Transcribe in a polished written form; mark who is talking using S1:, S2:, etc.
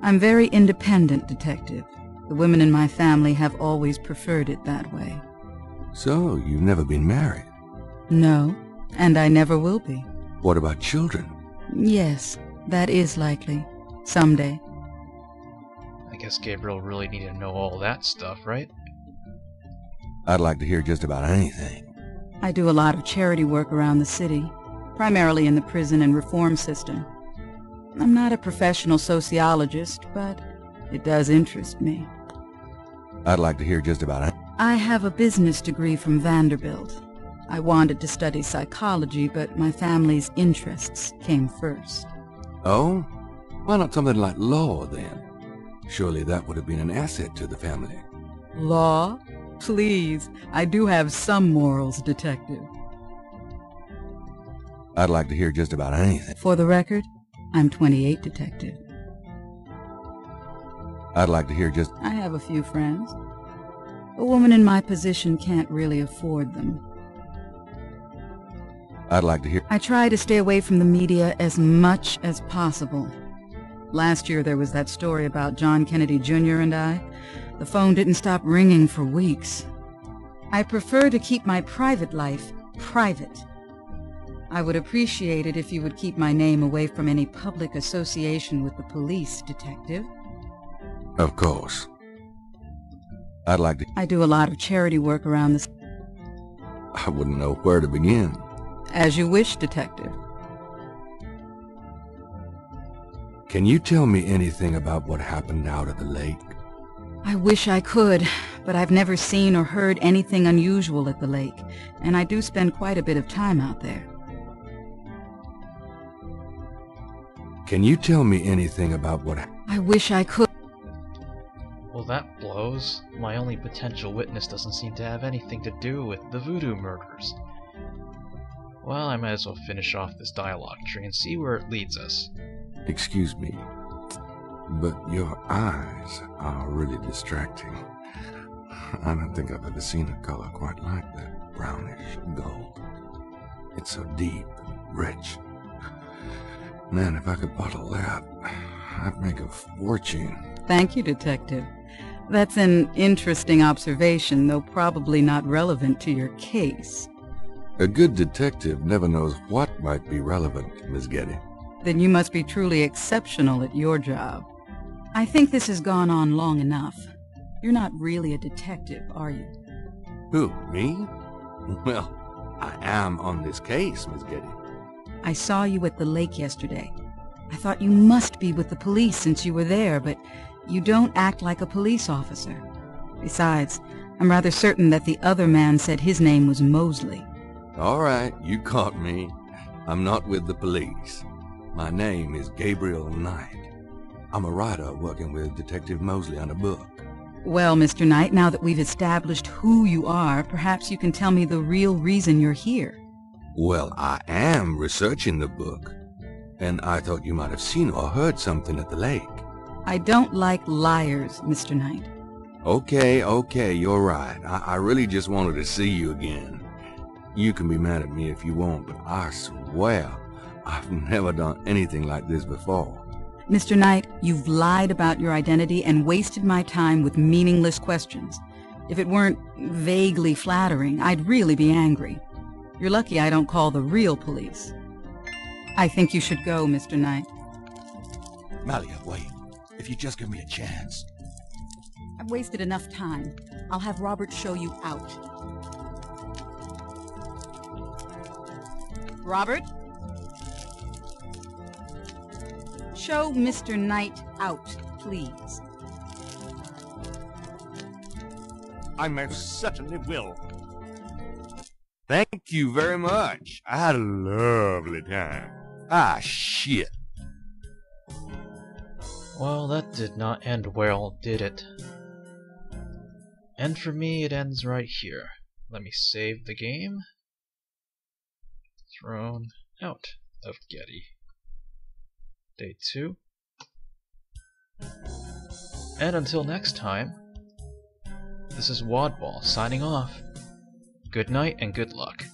S1: I'm very independent, Detective. The women in my family have always preferred it that way.
S2: So, you've never been married?
S1: No, and I never will be.
S2: What about children?
S1: Yes, that is likely. Someday.
S3: I guess Gabriel really needed to know all that stuff, right?
S2: I'd like to hear just about anything.
S1: I do a lot of charity work around the city, primarily in the prison and reform system. I'm not a professional sociologist, but it does interest me.
S2: I'd like to hear just about anything.
S1: I have a business degree from Vanderbilt. I wanted to study psychology, but my family's interests came first.
S2: Oh? Why not something like law, then? Surely that would have been an asset to the family.
S1: Law? Please, I do have some morals, Detective.
S2: I'd like to hear just about anything.
S1: For the record, I'm 28, Detective.
S2: I'd like to hear just...
S1: I have a few friends. A woman in my position can't really afford them.
S2: I'd like to hear...
S1: I try to stay away from the media as much as possible. Last year there was that story about John Kennedy Jr. and I. The phone didn't stop ringing for weeks. I prefer to keep my private life private. I would appreciate it if you would keep my name away from any public association with the police, Detective.
S2: Of course. I'd like to...
S1: I do a lot of charity work around the...
S2: I wouldn't know where to begin.
S1: As you wish, Detective.
S2: Can you tell me anything about what happened out at the lake?
S1: I wish I could, but I've never seen or heard anything unusual at the lake, and I do spend quite a bit of time out there.
S2: Can you tell me anything about what...
S1: I wish I could.
S3: Well, that blows. My only potential witness doesn't seem to have anything to do with the voodoo murders. Well, I might as well finish off this dialogue tree and see where it leads us.
S2: Excuse me, but your eyes are really distracting. I don't think I've ever seen a color quite like that brownish gold. It's so deep and rich. Man, if I could bottle that, I'd make a fortune.
S1: Thank you, Detective. That's an interesting observation, though probably not relevant to your case.
S2: A good detective never knows what might be relevant, Miss Getty.
S1: Then you must be truly exceptional at your job. I think this has gone on long enough. You're not really a detective, are you?
S2: Who, me? Well, I am on this case, Miss Getty.
S1: I saw you at the lake yesterday. I thought you must be with the police since you were there, but you don't act like a police officer. Besides, I'm rather certain that the other man said his name was Mosley.
S2: All right, you caught me. I'm not with the police. My name is Gabriel Knight. I'm a writer working with Detective Mosley on a book.
S1: Well, Mr. Knight, now that we've established who you are, perhaps you can tell me the real reason you're here.
S2: Well, I am researching the book, and I thought you might have seen or heard something at the lake.
S1: I don't like liars, Mr. Knight.
S2: Okay, you're right. I really just wanted to see you again. You can be mad at me if you want, but I swear I've never done anything like this before.
S1: Mr. Knight, you've lied about your identity and wasted my time with meaningless questions. If it weren't vaguely flattering, I'd really be angry. You're lucky I don't call the real police. I think you should go, Mr. Knight.
S4: Malia, wait. If you just give me a chance.
S1: I've wasted enough time. I'll have Robert show you out. Robert? Show Mr. Knight out, please.
S4: I most certainly will.
S2: Thank you very much. I had a lovely time. Ah, shit.
S3: Well, that did not end well, did it? And for me, it ends right here. Let me save the game. Thrown out of Getty. Day 2. And until next time, this is Wodball signing off. Good night and good luck.